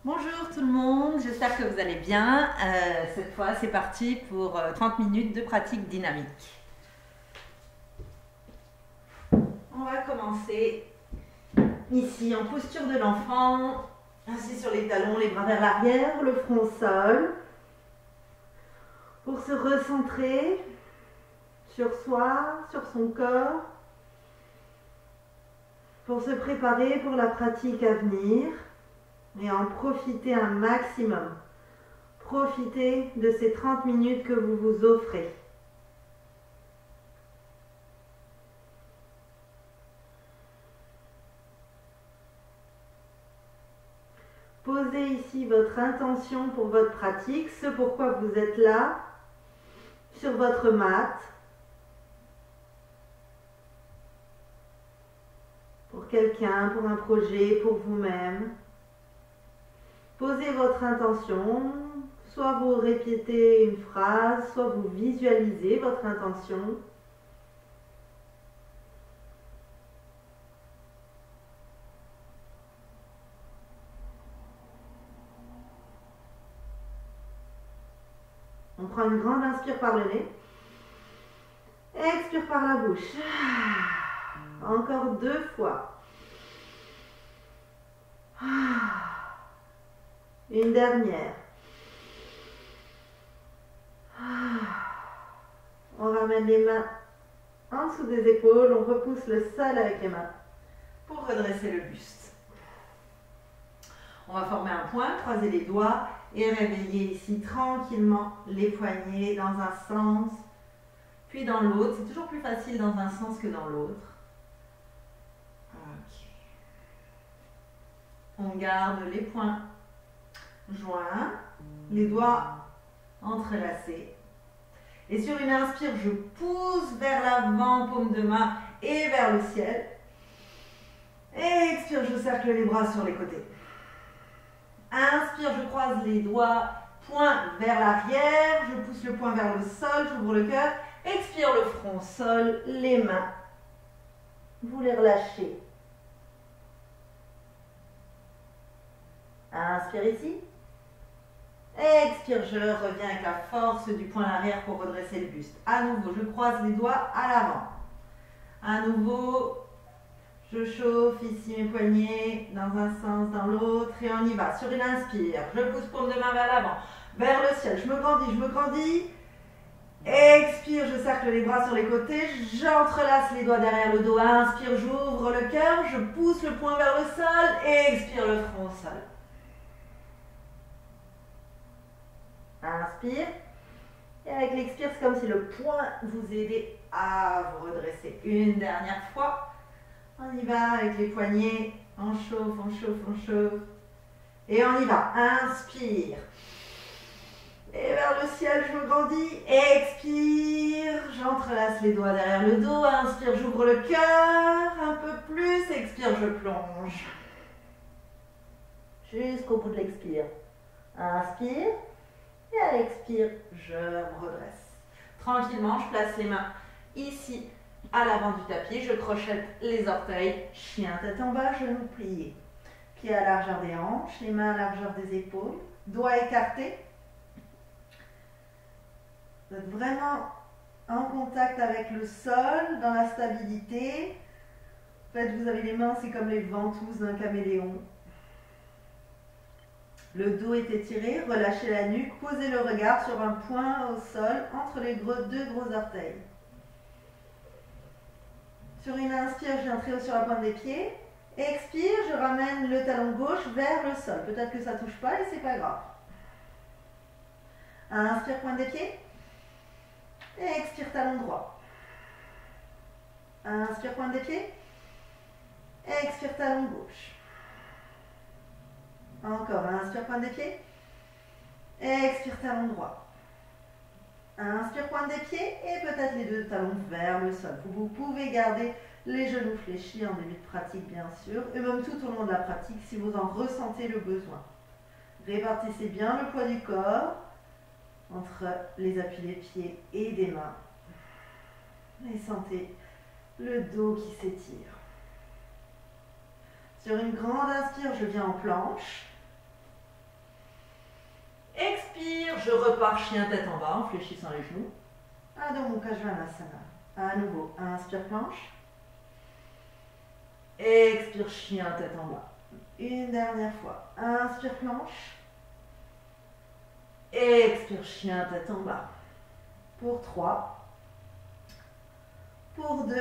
Bonjour tout le monde, j'espère que vous allez bien. Cette fois, c'est parti pour 30 minutes de pratique dynamique. On va commencer ici en posture de l'enfant, assis sur les talons, les bras vers l'arrière, le front au sol, pour se recentrer sur soi, sur son corps, pour se préparer pour la pratique à venir et en profiter un maximum. Profitez de ces 30 minutes que vous vous offrez. Posez ici votre intention pour votre pratique, ce pourquoi vous êtes là, sur votre mat. Pour quelqu'un, pour un projet, pour vous-même. Posez votre intention, soit vous répétez une phrase, soit vous visualisez votre intention. On prend une grande inspire par le nez. Expire par la bouche. Encore 2 fois. Une dernière. On ramène les mains en dessous des épaules. On repousse le sol avec les mains pour redresser le buste. On va former un point, croiser les doigts et réveiller ici tranquillement les poignets dans un sens, puis dans l'autre. C'est toujours plus facile dans un sens que dans l'autre. Ok. On garde les poings joints, les doigts entrelacés. Et sur une inspire, je pousse vers l'avant, paume de main et vers le ciel. Et expire, je cercle les bras sur les côtés. Inspire, je croise les doigts, poing vers l'arrière, je pousse le poing vers le sol, j'ouvre le cœur. Expire, le front au sol, les mains. Vous les relâchez. Inspire ici. Expire, je reviens avec la force du poing à l'arrière pour redresser le buste. À nouveau, je croise les doigts à l'avant. À nouveau, je chauffe ici mes poignets dans un sens, dans l'autre et on y va. Sur une inspire, je pousse paume de main vers l'avant, vers le ciel. Je me grandis. Expire, je cercle les bras sur les côtés. J'entrelace les doigts derrière le dos. Inspire, j'ouvre le cœur. Je pousse le poing vers le sol et expire le front au sol. Inspire. Et avec l'expire, c'est comme si le poing vous aidait à vous redresser. Une dernière fois. On y va avec les poignets. On chauffe. Et on y va. Inspire. Et vers le ciel, je me grandis. Expire. J'entrelace les doigts derrière le dos. Inspire, j'ouvre le cœur. Un peu plus. Expire, je plonge. Jusqu'au bout de l'expire. Inspire. Et à l'expire, je me redresse. Tranquillement, je place les mains ici à l'avant du tapis. Je crochette les orteils. Chien tête en bas, genoux pliés. Pieds à la largeur des hanches, les mains à la largeur des épaules. Doigts écartés. Vous êtes vraiment en contact avec le sol, dans la stabilité. En fait, vous avez les mains, c'est comme les ventouses d'un caméléon. Le dos est étiré, relâchez la nuque, posez le regard sur un point au sol entre les deux gros orteils. Sur une inspire, je viens très haut sur la pointe des pieds. Expire, je ramène le talon gauche vers le sol. Peut-être que ça ne touche pas et c'est pas grave. Inspire, pointe des pieds. Et expire, talon droit. Inspire, pointe des pieds. Et expire, talon gauche. Encore, inspire, pointe des pieds. Expire, talon droit. Inspire, pointe des pieds et peut-être les deux talons vers le sol. Vous pouvez garder les genoux fléchis en début de pratique, bien sûr, et même tout au long de la pratique si vous en ressentez le besoin. Répartissez bien le poids du corps entre les appuis des pieds et des mains. Et sentez le dos qui s'étire. Sur une grande inspire, je viens en planche. Expire, je repars chien tête en bas en fléchissant les genoux. Adho Mukha Svanasana. À nouveau, inspire, planche. Expire, chien tête en bas. Une dernière fois. Inspire, planche. Expire, chien tête en bas. Pour 3. Pour 2.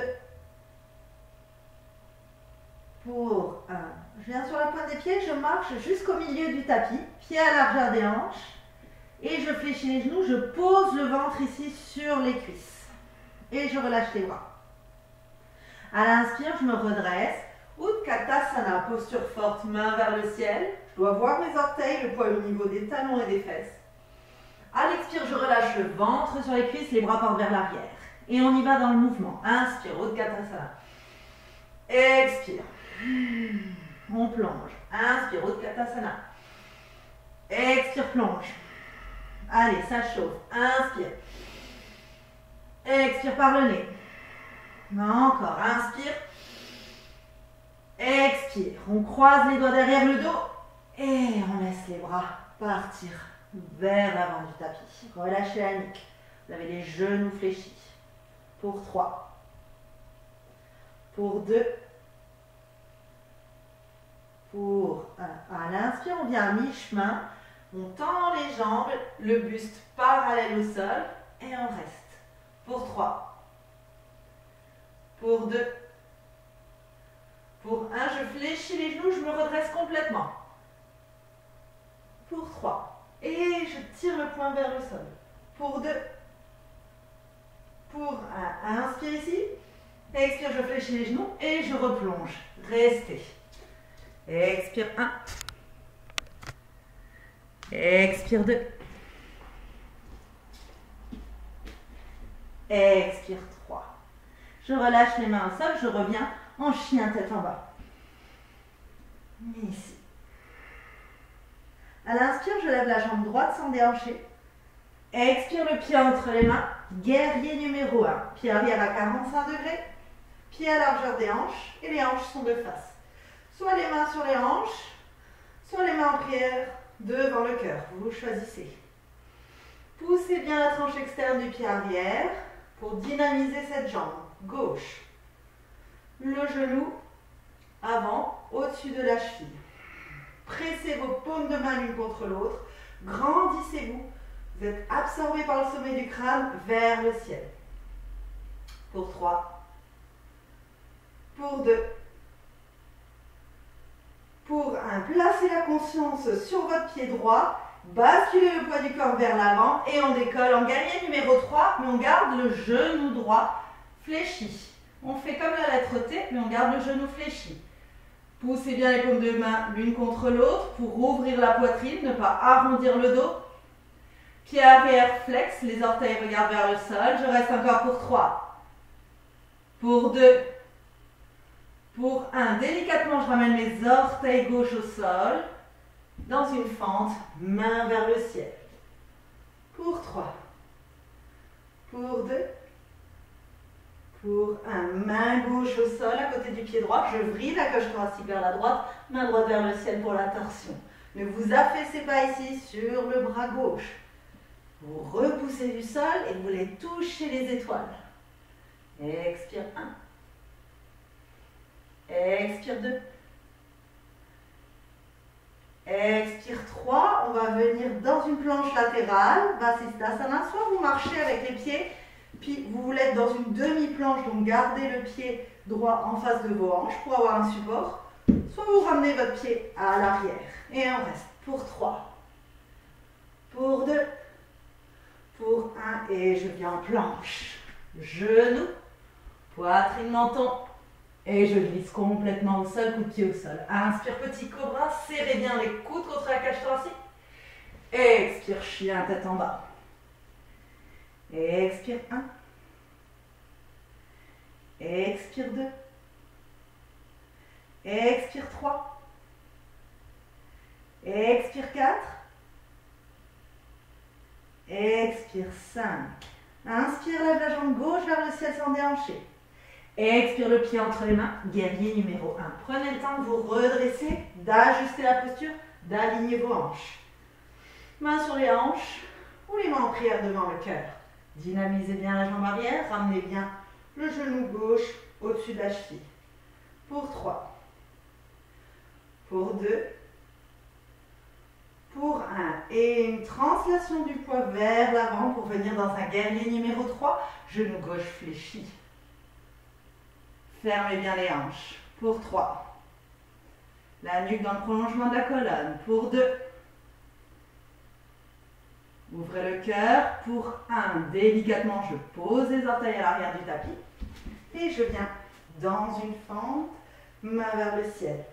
Pour 1. Je viens sur la pointe des pieds, je marche jusqu'au milieu du tapis, pied à largeur des hanches. Et je fléchis les genoux, je pose le ventre ici sur les cuisses. Et je relâche les bras. À l'inspire, je me redresse. Utkatasana, posture forte, main vers le ciel. Je dois voir mes orteils, le poil au niveau des talons et des fesses. À l'expire, je relâche le ventre sur les cuisses, les bras partent vers l'arrière. Et on y va dans le mouvement. Inspire, Utkatasana. Expire. On plonge. Inspire, Utkatasana. Expire, plonge. Allez, ça chauffe. Inspire. Expire par le nez. Encore. Inspire. Expire. On croise les doigts derrière le dos. Et on laisse les bras partir vers l'avant du tapis. Relâchez la nuque. Vous avez les genoux fléchis. Pour 3. Pour 2. Pour 1. À l'inspire, on vient à mi-chemin. On tend les jambes, le buste parallèle au sol et on reste. Pour 3. Pour 2. Pour 1, je fléchis les genoux, je me redresse complètement. Pour 3. Et je tire le poing vers le sol. Pour 2. Pour 1. Inspire ici. Expire, je fléchis les genoux et je replonge. Restez. Expire 1. Expire 2. Expire 3. Je relâche les mains au sol, je reviens en chien tête en bas. Ici. À l'inspire, je lève la jambe droite sans déhancher. Expire le pied entre les mains. Guerrier numéro 1. Pied arrière à 45 degrés. Pied à largeur des hanches. Et les hanches sont de face. Soit les mains sur les hanches, soit les mains en prière devant le cœur. Vous choisissez. Poussez bien la tranche externe du pied arrière pour dynamiser cette jambe. Gauche. Le genou avant, au-dessus de la cheville. Pressez vos paumes de main l'une contre l'autre. Grandissez-vous. Vous êtes absorbé par le sommet du crâne vers le ciel. Pour 3. Pour 2. Pour 1. Placez la conscience sur votre pied droit. Basculez le poids du corps vers l'avant et on décolle en guerrier numéro 3, mais on garde le genou droit fléchi. On fait comme la lettre T, mais on garde le genou fléchi. Poussez bien les paumes de main l'une contre l'autre pour ouvrir la poitrine, ne pas arrondir le dos. Pied arrière flex, les orteils regardent vers le sol. Je reste encore pour 3. Pour 2. Pour 1. Délicatement, je ramène mes orteils gauche au sol. Dans une fente, main vers le ciel. Pour 3. Pour 2. Pour 1. Main gauche au sol à côté du pied droit. Je vrille la cage thoracique vers la droite. Main droite vers le ciel pour la torsion. Ne vous affaissez pas ici sur le bras gauche. Vous repoussez du sol et vous voulez toucher les étoiles. Expire 1. Expire 2. Expire 3. On va venir dans une planche latérale. Vasisthasana. Soit vous marchez avec les pieds, puis vous voulez être dans une demi-planche, donc gardez le pied droit en face de vos hanches pour avoir un support. Soit vous ramenez votre pied à l'arrière. Et on reste pour 3. Pour 2. Pour 1 et je viens en planche. Genou, poitrine, menton et je glisse complètement au sol, coup de pied au sol. Inspire, petit cobra, serrez bien les coudes contre la cage thoracique. Expire, chien, tête en bas. Expire 1. Expire 2. Expire 3. Expire 4. Expire 5. Inspire, lève la jambe gauche vers le ciel sans déhancher. Expire le pied entre les mains, guerrier numéro 1. Prenez le temps de vous redresser, d'ajuster la posture, d'aligner vos hanches. Mains sur les hanches ou les mains en prière devant le cœur. Dynamisez bien la jambe arrière, ramenez bien le genou gauche au-dessus de la cheville. Pour 3. Pour 2. Pour 1. Et une translation du poids vers l'avant pour venir dans un guerrier numéro 3. Genou gauche fléchi. Fermez bien les hanches. Pour 3. La nuque dans le prolongement de la colonne. Pour 2. Ouvrez le cœur. Pour 1. Délicatement, je pose les orteils à l'arrière du tapis. Et je viens dans une fente, main vers le ciel.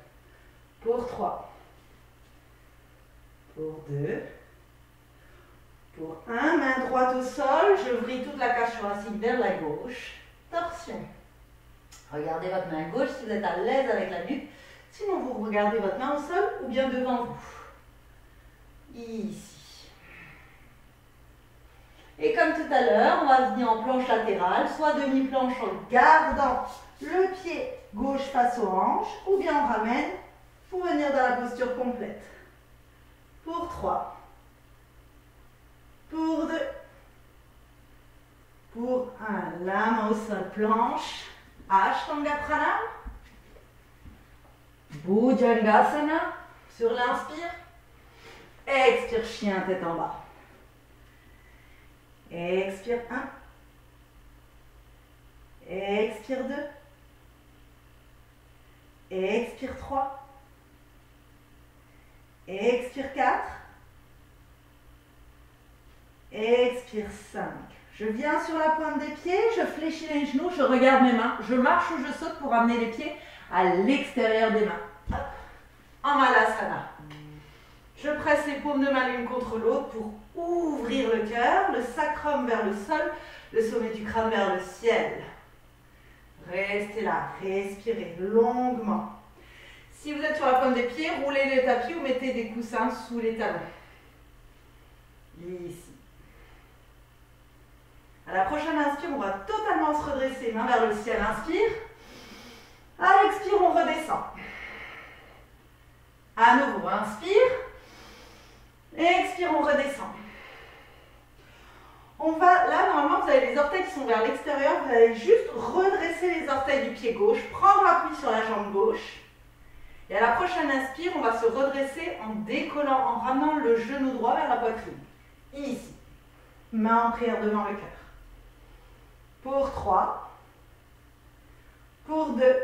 Pour 3. Pour 2. Pour 1. Main droite au sol. Je vrille toute la cage thoracique vers la gauche. Torsion. Regardez votre main gauche si vous êtes à l'aise avec la nuque. Sinon, vous regardez votre main au sol ou bien devant vous. Ici. Et comme tout à l'heure, on va venir en planche latérale, soit demi-planche en gardant le pied gauche face aux hanches, ou bien on ramène pour venir dans la posture complète. Pour 3. Pour 2. Pour 1. La main au sol, planche. Ashtanga Pranam. Bhujangasana. Sur l'inspire. Expire, chien, tête en bas. Expire 1. Expire 2. Expire 3. Expire 4. Expire 5. Je viens sur la pointe des pieds, je fléchis les genoux, je regarde mes mains, je marche ou je saute pour amener les pieds à l'extérieur des mains. Hop. En Malasana. Je presse les paumes de main l'une contre l'autre pour ouvrir le cœur, le sacrum vers le sol, le sommet du crâne vers le ciel. Restez là, respirez longuement. Si vous êtes sur la pointe des pieds, roulez les tapis ou mettez des coussins sous les talons. Ici. À la prochaine inspire, on va totalement se redresser, main vers le ciel, inspire. À l'expire, on redescend. À nouveau, inspire. Expire, on redescend. On va, là, normalement, vous avez les orteils qui sont vers l'extérieur. Vous allez juste redresser les orteils du pied gauche, prendre appui sur la jambe gauche. Et à la prochaine inspire, on va se redresser en décollant, en ramenant le genou droit vers la poitrine. Ici. Main en prière devant le cœur. Pour 3. Pour 2.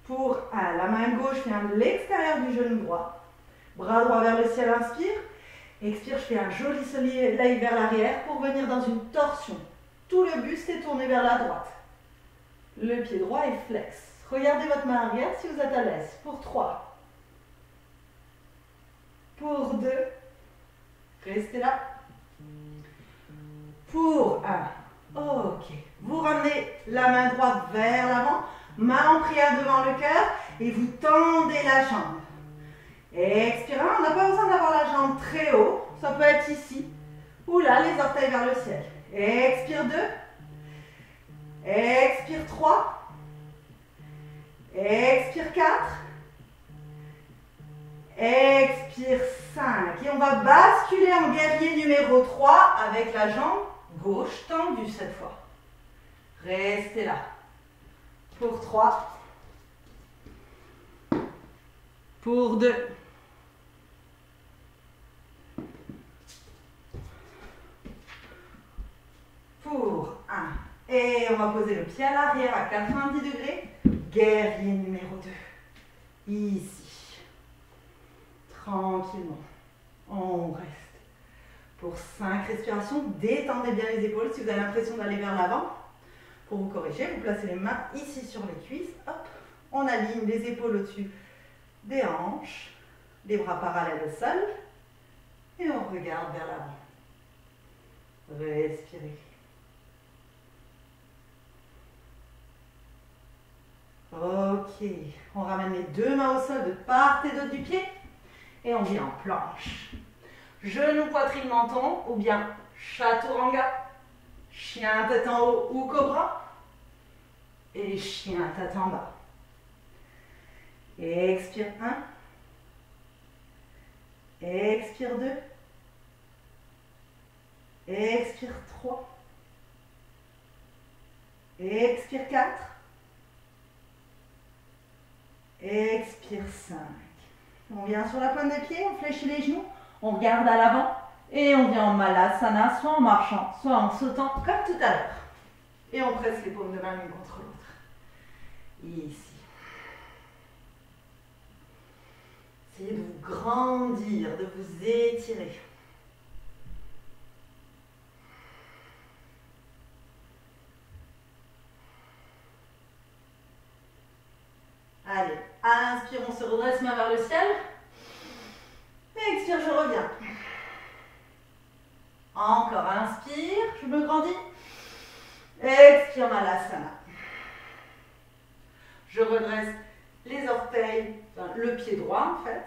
Pour 1. La main gauche vient de l'extérieur du genou droit. Bras droit vers le ciel, inspire. Expire, je fais un joli soleil vers l'arrière pour venir dans une torsion. Tout le buste est tourné vers la droite. Le pied droit est flex. Regardez votre main arrière si vous êtes à l'aise. Pour 3. Pour 2. Restez là. Pour 1. Ok. Vous ramenez la main droite vers l'avant. Main en prière devant le cœur. Et vous tendez la jambe. Expirez. On n'a pas besoin d'avoir la jambe très haut. Ça peut être ici. Ou là, les orteils vers le ciel. Expire 2. Expire 3. Expire 4. Expire 5. Et on va basculer en guerrier numéro 3 avec la jambe gauche tendue cette fois. Restez là. Pour 3. Pour 2. Pour 1. Et on va poser le pied à l'arrière à 90 degrés. Guerrier numéro 2. Ici. Tranquillement. On reste. Pour 5 respirations, détendez bien les épaules si vous avez l'impression d'aller vers l'avant. Pour vous corriger, vous placez les mains ici sur les cuisses. Hop. On aligne les épaules au-dessus des hanches. Les bras parallèles au sol. Et on regarde vers l'avant. Respirez. Ok, on ramène les deux mains au sol de part et d'autre du pied et on vient en planche. Genou, poitrine, menton ou bien chaturanga, chien tête en haut ou cobra et chien tête en bas. Expire 1. Expire 2. Expire 3. Expire 4. Expire 5. On vient sur la pointe des pieds, on fléchit les genoux, on regarde à l'avant et on vient en Malasana, soit en marchant, soit en sautant comme tout à l'heure. Et on presse les paumes de main l'une contre l'autre. Ici. Essayez de vous grandir, de vous étirer. Allez, inspire, on se redresse, main vers le ciel. Expire, je reviens. Encore, inspire, je me grandis. Expire, Malasana. Je redresse les orteils, enfin, le pied droit en fait.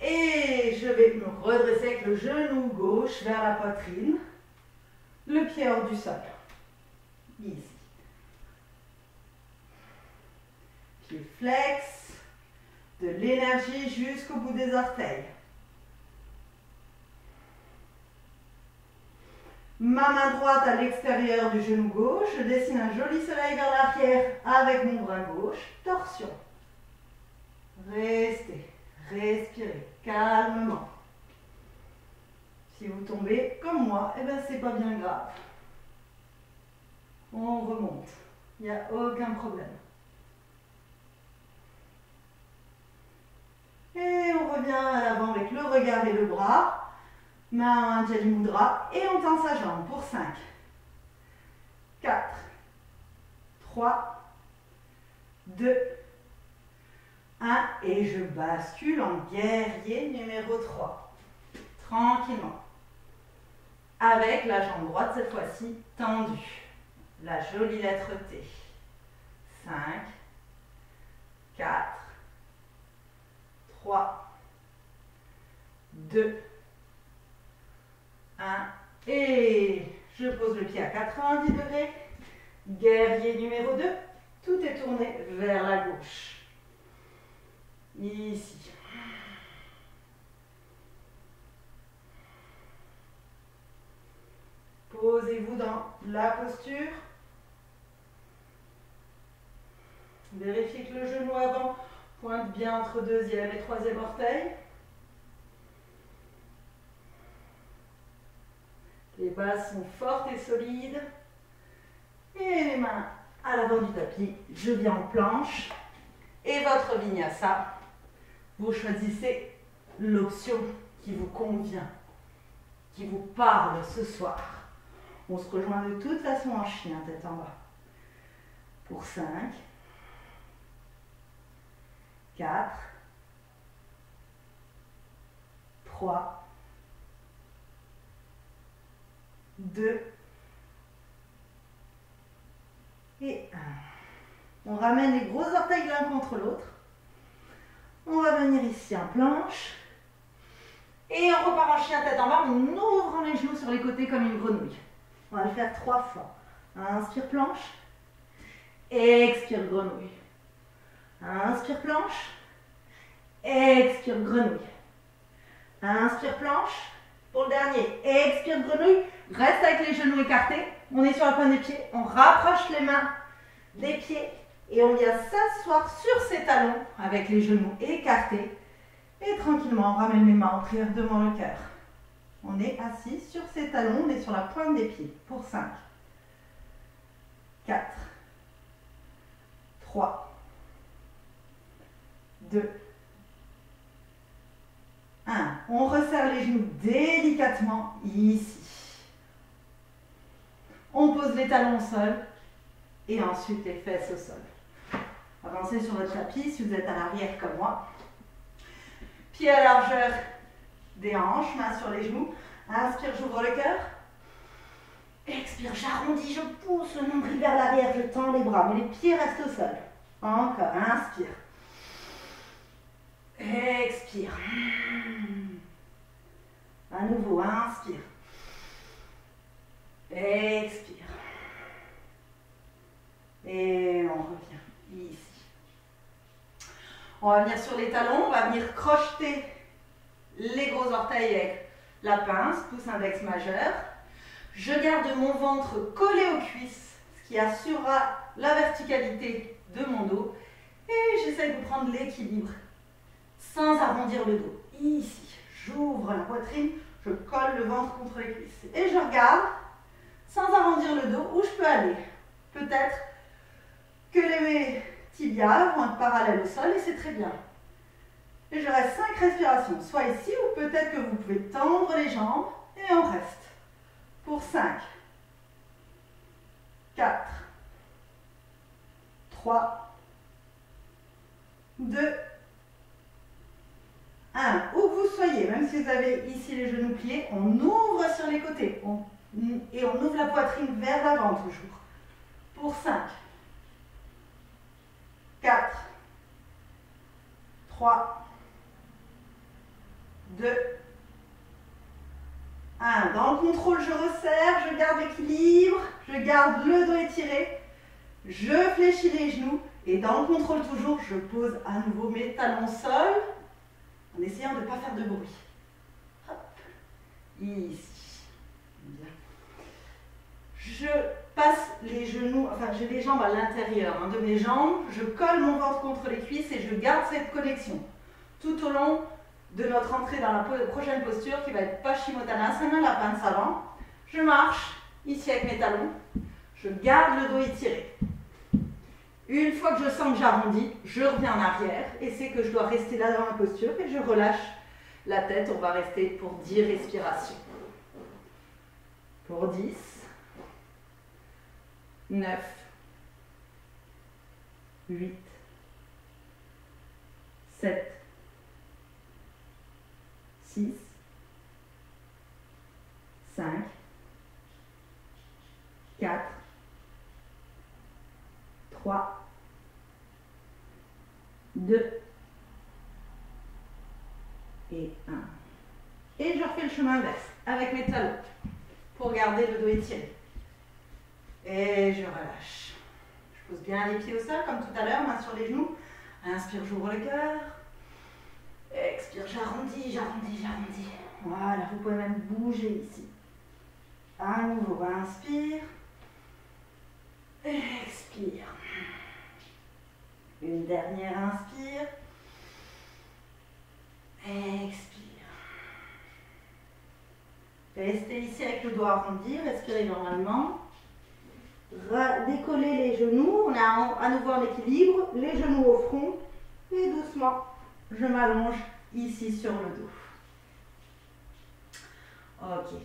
Et je vais me redresser avec le genou gauche vers la poitrine. Le pied hors du sol. Ici. Pied flex. De l'énergie jusqu'au bout des orteils. Ma main droite à l'extérieur du genou gauche. Je dessine un joli soleil vers l'arrière avec mon bras gauche. Torsion. Restez. Respirez calmement. Si vous tombez comme moi, eh ben c'est pas bien grave. On remonte. Il n'y a aucun problème. Et on revient à l'avant avec le regard et le bras. Main à Anjali Mudra. Et on tend sa jambe pour 5, 4, 3, 2, 1. Et je bascule en guerrier numéro 3. Tranquillement. Avec la jambe droite cette fois-ci tendue. La jolie lettre T. 5, 4, 3, 2, 1. Et je pose le pied à 90 degrés. Guerrier numéro 2. Tout est tourné vers la gauche. Ici. Posez-vous dans la posture. Vérifiez que le genou avant pointe bien entre deuxième et troisième orteil. Les bases sont fortes et solides. Et les mains à l'avant du tapis. Je viens en planche. Et votre vinyasa, vous choisissez l'option qui vous convient, qui vous parle ce soir. On se rejoint de toute façon en chien, tête en bas. Pour 5, 4, 3, 2 et 1. On ramène les gros orteils l'un contre l'autre. On va venir ici en planche. Et on repart en chien tête en bas en ouvrant les genoux sur les côtés comme une grenouille. On va le faire 3 fois. Inspire planche. Expire grenouille. Inspire planche. Expire grenouille. Inspire planche. Pour le dernier, expire grenouille. Reste avec les genoux écartés. On est sur la pointe des pieds. On rapproche les mains des pieds. Et on vient s'asseoir sur ses talons avec les genoux écartés. Et tranquillement, on ramène les mains en prière devant le cœur. On est assis sur ses talons, on est sur la pointe des pieds. Pour 5, 4, 3, 2, 1. On resserre les genoux délicatement ici. On pose les talons au sol et ensuite les fesses au sol. Avancez sur votre tapis si vous êtes à l'arrière comme moi. Pieds à largeur des hanches, mains sur les genoux. Inspire, j'ouvre le cœur. Expire, j'arrondis, je pousse le nombril vers l'arrière, je tends les bras, mais les pieds restent au sol. Encore, inspire. Expire. À nouveau, inspire. Expire. Et on revient ici. On va venir sur les les talons, on va venir crocheter les gros orteils avec la pince, pouce index majeur. Je garde mon ventre collé aux cuisses, ce qui assurera la verticalité de mon dos. Et j'essaie de prendre l'équilibre sans arrondir le dos. Ici, j'ouvre la poitrine, je colle le ventre contre les cuisses. Et je regarde, sans arrondir le dos, où je peux aller. Peut-être que mes tibias vont être parallèles au sol et c'est très bien. Et je reste 5 respirations, soit ici ou peut-être que vous pouvez tendre les jambes et on reste. Pour 5, 4, 3, 2, 1. Où que vous soyez, même si vous avez ici les genoux pliés, on ouvre sur les côtés et on ouvre la poitrine vers l'avant toujours. Pour 5, 4, 3, 2, 1. Dans le contrôle, je resserre, je garde l'équilibre, je garde le dos étiré, je fléchis les genoux et dans le contrôle toujours, je pose à nouveau mes talons au sol en essayant de ne pas faire de bruit. Hop. Ici. Bien. Je passe les genoux, enfin j'ai les jambes à l'intérieur de mes jambes, je colle mon ventre contre les cuisses et je garde cette connexion tout au long de notre entrée dans la prochaine posture qui va être Paschimottanasana, la pince avant. Je marche ici avec mes talons, je garde le dos étiré. Une fois que je sens que j'arrondis, je reviens en arrière et c'est que je dois rester là dans la posture et je relâche la tête. On va rester pour 10 respirations. Pour 10, 9, 8, 7, 6, 5, 4, 3, 2 et 1. Et je refais le chemin inverse avec mes talons pour garder le dos étiré. Et je relâche. Je pose bien les pieds au sol comme tout à l'heure, main sur les genoux. Inspire, j'ouvre le cœur. Expire, j'arrondis, j'arrondis, j'arrondis. Voilà, vous pouvez même bouger ici. À nouveau, inspire. Expire. Une dernière inspire. Expire. Restez ici avec le dos arrondi, respirez normalement. Décollez les genoux, on est à nouveau en équilibre, les genoux au front. Et doucement, je m'allonge ici sur le dos. Ok.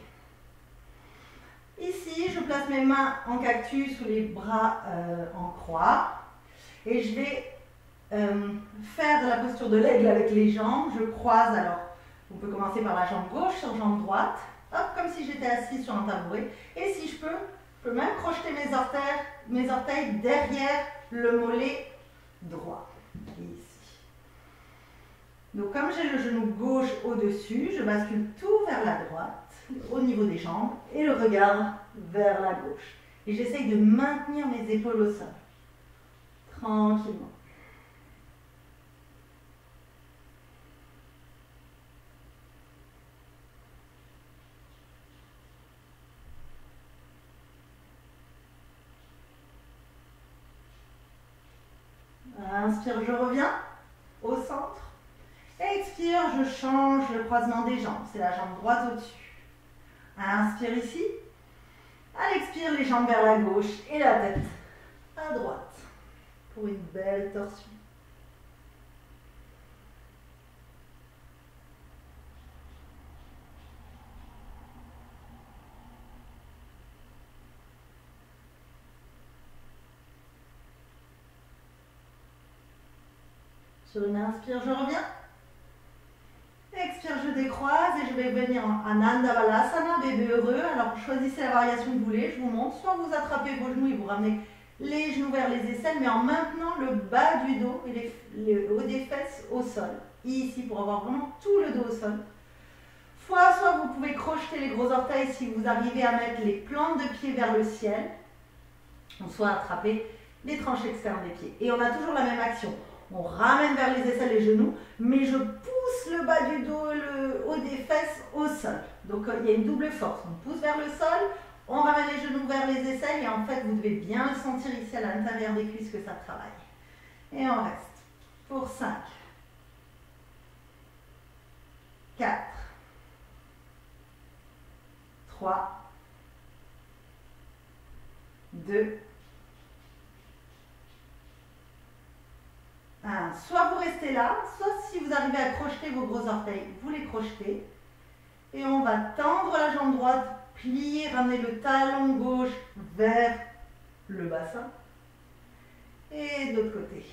Ici, je place mes mains en cactus ou les bras en croix. Et je vais faire la posture de l'aigle avec les jambes. Je croise, alors, on peut commencer par la jambe gauche sur jambe droite. Hop, comme si j'étais assise sur un tabouret. Et si je peux même crocheter mes orteils derrière le mollet droit. Ici. Donc, comme j'ai le genou gauche au-dessus, je bascule tout vers la droite, au niveau des jambes, et le regard vers la gauche. Et j'essaye de maintenir mes épaules au sol. Tranquillement. Inspire, je reviens au centre. Expire, je change le croisement des jambes. C'est la jambe droite au-dessus. Inspire ici. À l'expire, les jambes vers la gauche et la tête à droite. Pour une belle torsion. Sur une inspire, je reviens. Expire, je décroise et je vais venir en Ananda Balasana, bébé heureux. Alors choisissez la variation que vous voulez, je vous montre. Soit vous attrapez vos genoux et vous ramenez les genoux vers les aisselles, mais en maintenant le bas du dos et le haut des fesses au sol. Ici, pour avoir vraiment tout le dos au sol. Soit vous pouvez crocheter les gros orteils si vous arrivez à mettre les plantes de pied vers le ciel. Soit attraper les tranches externes des pieds. Et on a toujours la même action. On ramène vers les aisselles les genoux, mais je pousse le bas du dos, le haut des fesses au sol. Donc il y a une double force. On pousse vers le sol, on ramène les genoux vers les aisselles et en fait vous devez bien le sentir ici à l'intérieur des cuisses que ça travaille. Et on reste pour 5, 4, 3, 2, 1. Soit vous restez là, soit si vous arrivez à crocheter vos gros orteils, vous les crochetez. Et on va tendre la jambe droite, plier, ramener le talon gauche vers le bassin. Et de l'autre côté.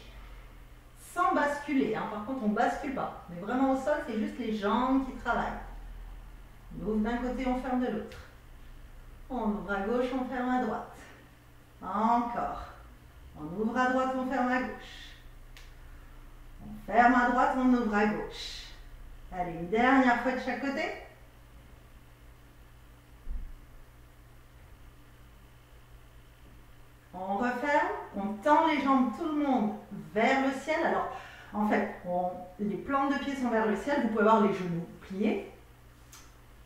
Sans basculer, hein. Par contre on ne bascule pas. Mais vraiment au sol, c'est juste les jambes qui travaillent. On ouvre d'un côté, on ferme de l'autre. On ouvre à gauche, on ferme à droite. Encore. On ouvre à droite, on ferme à gauche. On ferme à droite, on ouvre à gauche. Allez, une dernière fois de chaque côté. On referme, on tend les jambes, tout le monde, vers le ciel. Alors, en fait, les plantes de pied sont vers le ciel. Vous pouvez avoir les genoux pliés.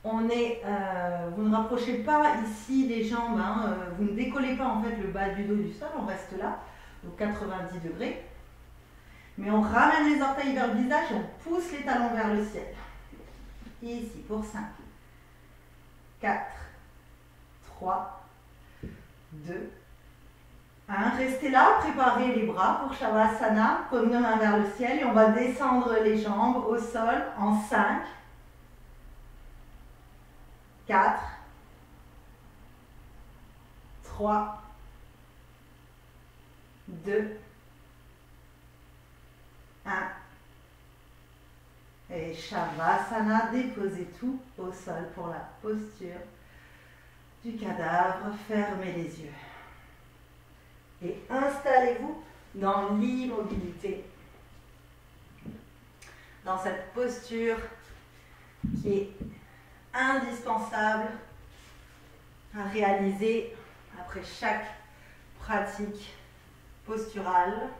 Vous ne rapprochez pas ici les jambes, hein, vous ne décollez pas en fait le bas du dos du sol, on reste là, aux 90 degrés. Mais on ramène les orteils vers le visage et on pousse les talons vers le ciel. Et ici, pour 5, 4, 3, 2, 1. Restez là, préparez les bras pour Shavasana, paume de main vers le ciel et on va descendre les jambes au sol en 5, 4, 3, 2, 1. Et Shavasana, déposez tout au sol pour la posture du cadavre. Fermez les yeux. Et installez-vous dans l'immobilité. Dans cette posture qui est indispensable à réaliser après chaque pratique posturale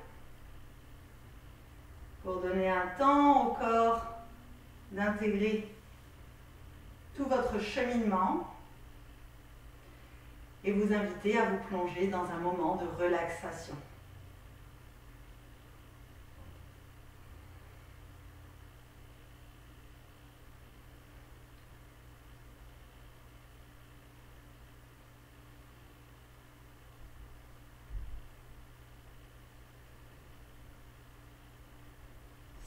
pour donner un temps au corps d'intégrer tout votre cheminement et vous inviter à vous plonger dans un moment de relaxation.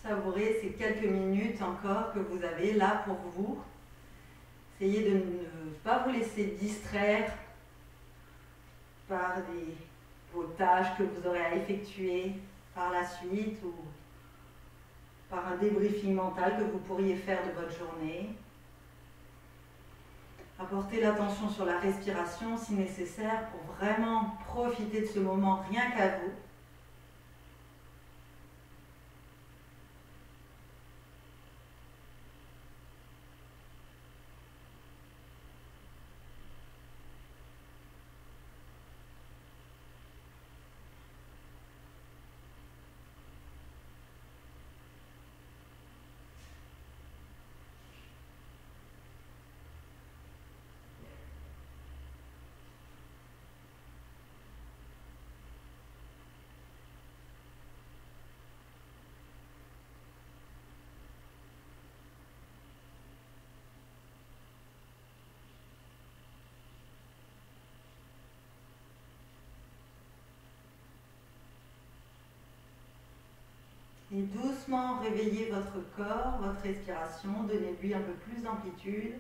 Savourez ces quelques minutes encore que vous avez là pour vous. Essayez de ne pas vous laisser distraire par vos tâches que vous aurez à effectuer par la suite ou par un débriefing mental que vous pourriez faire de votre journée. Apportez l'attention sur la respiration si nécessaire pour vraiment profiter de ce moment rien qu'à vous. Et doucement réveillez votre corps, votre respiration, donnez-lui un peu plus d'amplitude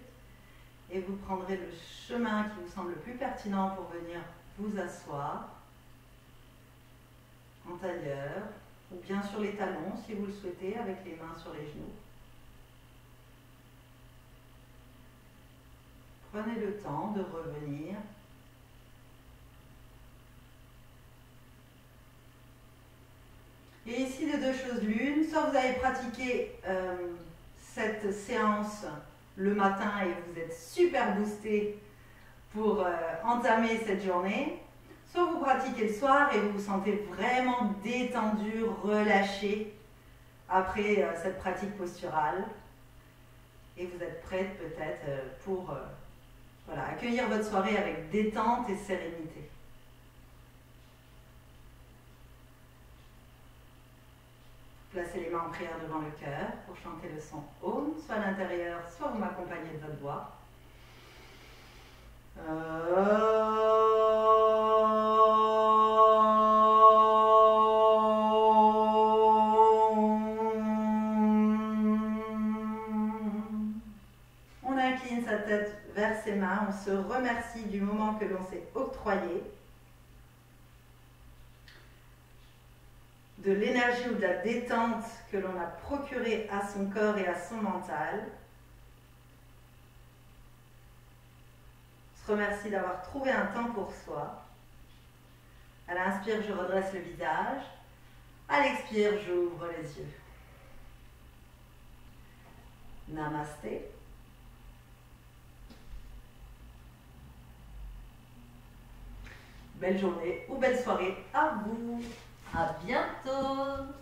et vous prendrez le chemin qui vous semble le plus pertinent pour venir vous asseoir en tailleur ou bien sur les talons si vous le souhaitez avec les mains sur les genoux. Prenez le temps de revenir. Et ici, de deux choses l'une, soit vous avez pratiqué cette séance le matin et vous êtes super boosté pour entamer cette journée, soit vous pratiquez le soir et vous vous sentez vraiment détendu, relâché après cette pratique posturale. Et vous êtes prête peut-être pour voilà, accueillir votre soirée avec détente et sérénité. Placez les mains en prière devant le cœur pour chanter le son Om, soit à l'intérieur, soit vous m'accompagnez de votre voix. On incline sa tête vers ses mains, on se remercie du moment que l'on s'est octroyé, de l'énergie ou de la détente que l'on a procurée à son corps et à son mental. On se remercie d'avoir trouvé un temps pour soi. À l'inspire, je redresse le visage. À l'expire, j'ouvre les yeux. Namasté. Belle journée ou belle soirée à vous. À bientôt.